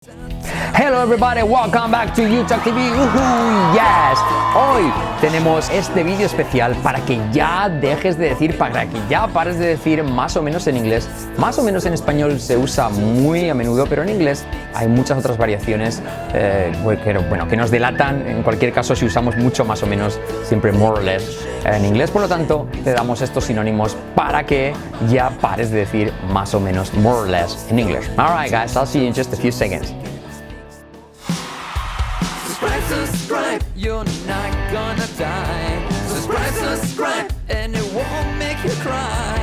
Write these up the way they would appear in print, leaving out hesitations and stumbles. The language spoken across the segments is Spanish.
Hello everybody, welcome back to YouTalk TV. Yes. Hoy tenemos este vídeo especial para que ya dejes de decir, para que ya pares de decir más o menos en inglés. Más o menos en español se usa muy a menudo, pero en inglés hay muchas otras variaciones que nos delatan. En cualquier caso, si usamos mucho más o menos, siempre more or less en inglés. Por lo tanto, te damos estos sinónimos para que ya pares de decir más o menos, more or less en inglés. Alright guys, I'll see you in just a few seconds. Subscribe, you're not gonna die. Subscribe, and it won't make you cry.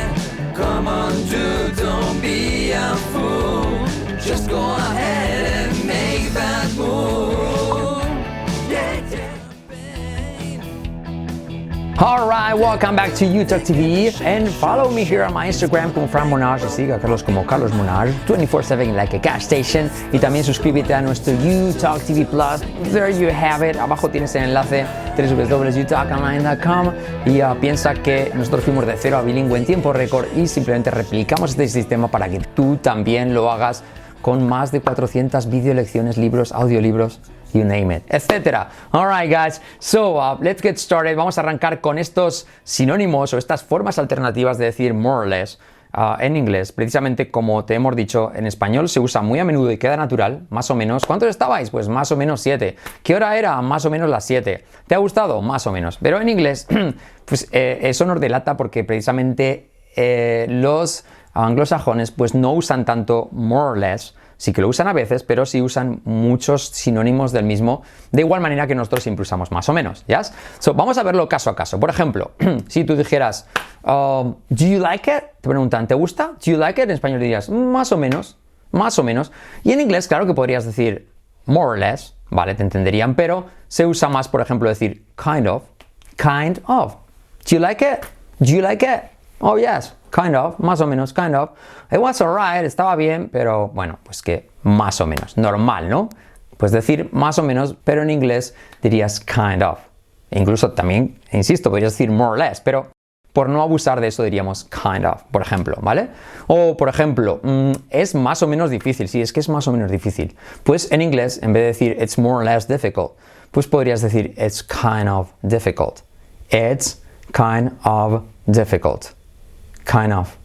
Come on, dude, don't be a fool. Just go ahead and make that move. Yeah, yeah. Alright, welcome back to YouTalk TV and follow me here on my Instagram como Fran Monage y siga a Carlos como Carlos Monage 24/7 like a gas station y también suscríbete a nuestro YouTalk TV Plus. There you have it. Abajo tienes el enlace www.youtalkonline.com y piensa que nosotros fuimos de cero a bilingüe en tiempo récord y simplemente replicamos este sistema para que tú también lo hagas con más de 400 videolecciones, libros, audiolibros, you name it, etcétera. Alright guys, so let's get started. Vamos a arrancar con estos sinónimos o estas formas alternativas de decir more or less en inglés. Precisamente como te hemos dicho, en español se usa muy a menudo y queda natural, más o menos. ¿Cuántos estabais? Pues más o menos 7. ¿Qué hora era? Más o menos las 7. ¿Te ha gustado? Más o menos. Pero en inglés, pues eso nos delata porque precisamente los anglosajones pues no usan tanto more or less. Sí que lo usan a veces, pero sí usan muchos sinónimos del mismo, de igual manera que nosotros siempre usamos más o menos, ¿ya? So, vamos a verlo caso a caso. Por ejemplo, si tú dijeras, do you like it? Te preguntan, ¿te gusta? Do you like it? En español dirías, más o menos, más o menos. Y en inglés, claro que podrías decir more or less, ¿vale? Te entenderían, pero se usa más, por ejemplo, decir kind of, kind of. Do you like it? Do you like it? Oh, yes, kind of, más o menos, kind of. It was alright, estaba bien, pero bueno, pues que más o menos, normal, ¿no? Pues decir más o menos, pero en inglés dirías kind of. E incluso también, insisto, podrías decir more or less, pero por no abusar de eso diríamos kind of, por ejemplo, ¿vale? O, por ejemplo, es más o menos difícil, sí, es que es más o menos difícil. Pues en inglés, en vez de decir it's more or less difficult, pues podrías decir it's kind of difficult. It's kind of difficult. Kind of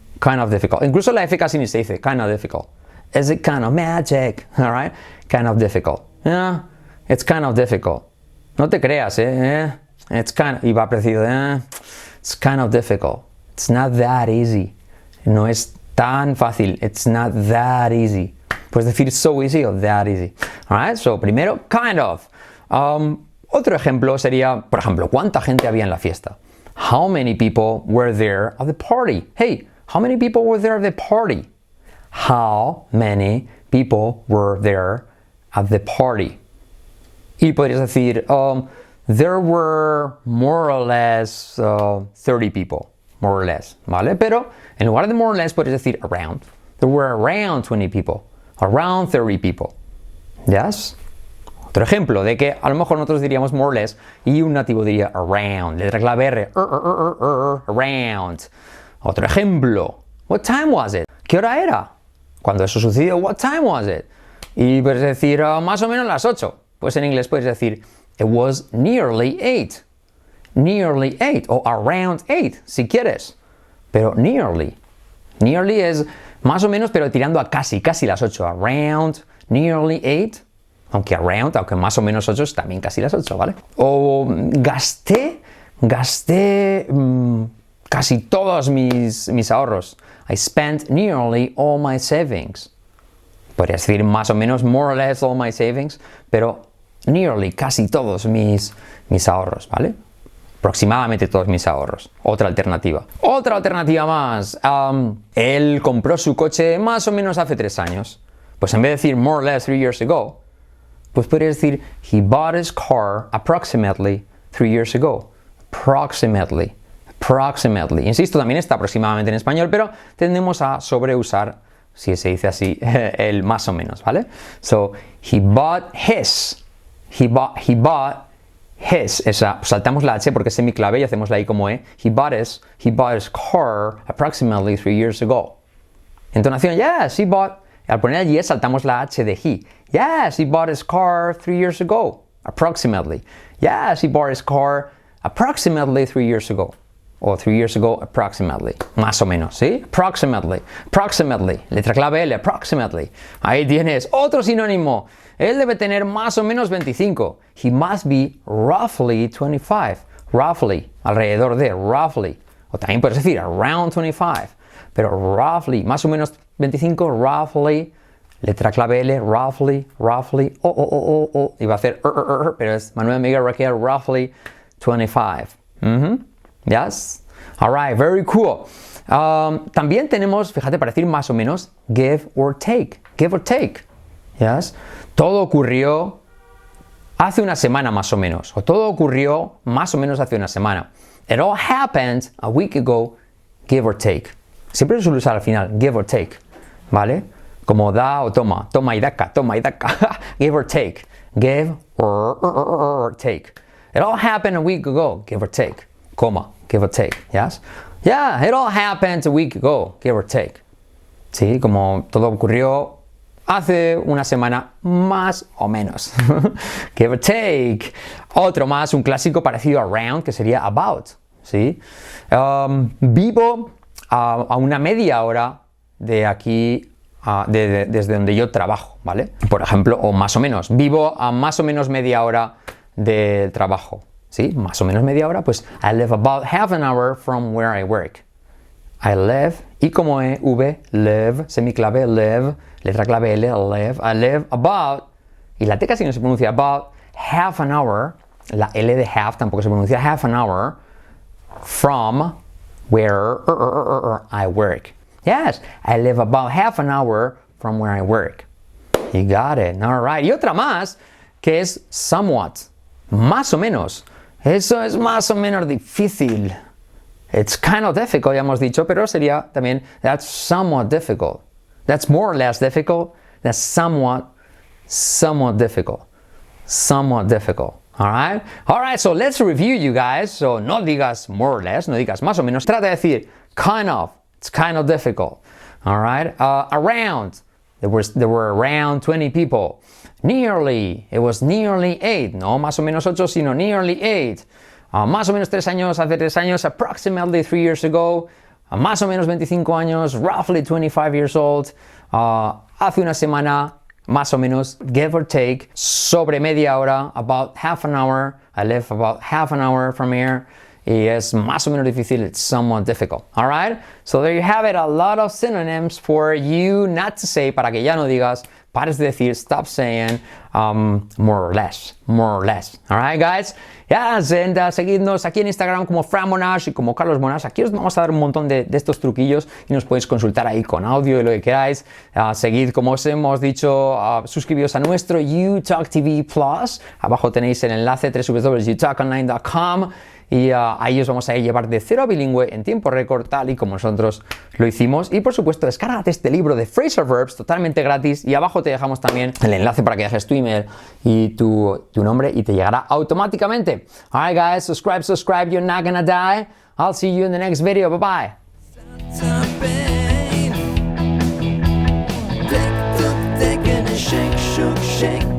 difficult. Incluso la F casi ni se dice, kind of difficult. Is it kind of magic? Alright? Kind of difficult. Yeah, it's kind of difficult. No te creas, It's kind of, y va parecido, it's kind of difficult. It's not that easy. No es tan fácil. It's not that easy. Puedes decir so easy o that easy. Alright? So, primero, kind of. Otro ejemplo sería, por ejemplo, ¿cuánta gente había en la fiesta? How many people were there at the party? Hey, how many people were there at the party? How many people were there at the party? Y podrías decir, there were more or less 30 people, more or less, ¿vale? Pero en lugar de more or less podrías decir around. There were around 20 people, around 30 people. Yes? Otro ejemplo de que a lo mejor nosotros diríamos more or less y un nativo diría around, letra clave R, around. Otro ejemplo, what time was it? ¿Qué hora era? Cuando eso sucedió, what time was it? Y puedes decir más o menos las 8. Pues en inglés puedes decir it was nearly 8. Nearly 8 o around 8 si quieres. Pero nearly. Nearly es más o menos pero tirando a casi las 8. Around, nearly 8. Aunque around, aunque más o menos 8 es también casi las 8, ¿vale? O gasté casi todos mis ahorros. I spent nearly all my savings. Podría decir más o menos more or less all my savings, pero nearly, casi todos mis ahorros, ¿vale? Aproximadamente todos mis ahorros. Otra alternativa. Otra alternativa más. Él compró su coche más o menos hace 3 años. Pues en vez de decir more or less 3 years ago, pues podría decir he bought his car approximately 3 years ago. Approximately. Insisto, también está aproximadamente en español, pero tendemos a sobreusar, si se dice así, el más o menos, ¿vale? So, he bought his. Saltamos la H porque es semiclave y hacemos la I como E. He bought his car approximately 3 years ago. Entonación, yes, he bought Al poner el yes saltamos la H de he. Yes, he bought his car 3 years ago, approximately. Yes, he bought his car approximately 3 years ago. O 3 years ago, approximately. Más o menos, ¿sí? Approximately. Approximately. Letra clave L, approximately. Ahí tienes otro sinónimo. Él debe tener más o menos 25. He must be roughly 25. Roughly. Alrededor de, roughly. O también puedes decir around 25. Pero roughly. Más o menos 25, roughly. Letra clave L, roughly, roughly. Y va a hacer, pero es Manuel Miguel Raquel, roughly 25. Yes? Alright, very cool. También tenemos, fíjate, para decir más o menos, give or take. Give or take. Yes? Todo ocurrió hace una semana más o menos. O todo ocurrió más o menos hace una semana. It all happened a week ago, give or take. Siempre lo suelo usar al final, give or take. ¿Vale? Como da o toma. Toma y daca, toma y daca. Give or take. Give or take. It all happened a week ago, give or take. Coma, give or take, yes? Yeah, it all happened a week ago, give or take. Sí, como todo ocurrió hace una semana más o menos. Give or take. Otro más, un clásico parecido a around, que sería about. ¿Sí? Vivo a una media hora de aquí, desde donde yo trabajo, ¿vale? Por ejemplo, o más o menos. Vivo a más o menos media hora del trabajo. ¿Sí? Más o menos media hora, pues I live about half an hour from where I work. I live, y como V, live, semiclave, live, letra clave L, live. I live about, y la T casi no se pronuncia, about half an hour, la L de half tampoco se pronuncia, half an hour from where I work. Yes, I live about half an hour from where I work. You got it, all right. Y otra más, que es somewhat, más o menos. Eso es más o menos difícil. It's kind of difficult, ya hemos dicho, pero sería también that's somewhat difficult. That's more or less difficult. That's somewhat difficult. Somewhat difficult. All right? All right, so let's review, you guys. So no digas more or less, no digas más o menos. Trata de decir kind of. It's kind of difficult. All right? Around. There were around 20 people. Nearly, it was nearly 8, no más o menos 8, sino nearly 8. Más o menos 3 años, hace 3 años, approximately 3 years ago. Más o menos 25 años, roughly 25 years old. Hace una semana, más o menos, give or take, sobre media hora, about half an hour. I live about half an hour from here. Y es más o menos difícil, it's somewhat difficult. All right? So there you have it, a lot of synonyms for you not to say, para que ya no digas, pares de decir, stop saying, more or less. All right, guys? Yes, and seguidnos aquí en Instagram como Fran Monash y como Carlos Monash. Aquí os vamos a dar un montón de estos truquillos y nos podéis consultar ahí con audio y lo que queráis. Seguid, como os hemos dicho, suscribíos a nuestro YouTalk TV Plus. Abajo tenéis el enlace www.youtalkonline.com. Y ahí os vamos a llevar de 0 a bilingüe en tiempo récord, tal y como nosotros lo hicimos. Y por supuesto, descárgate este libro de Phrasal Verbs totalmente gratis. Y abajo te dejamos también el enlace para que dejes tu email y tu nombre y te llegará automáticamente. Alright, guys, subscribe, you're not gonna die. I'll see you in the next video. Bye bye. Shake, shake.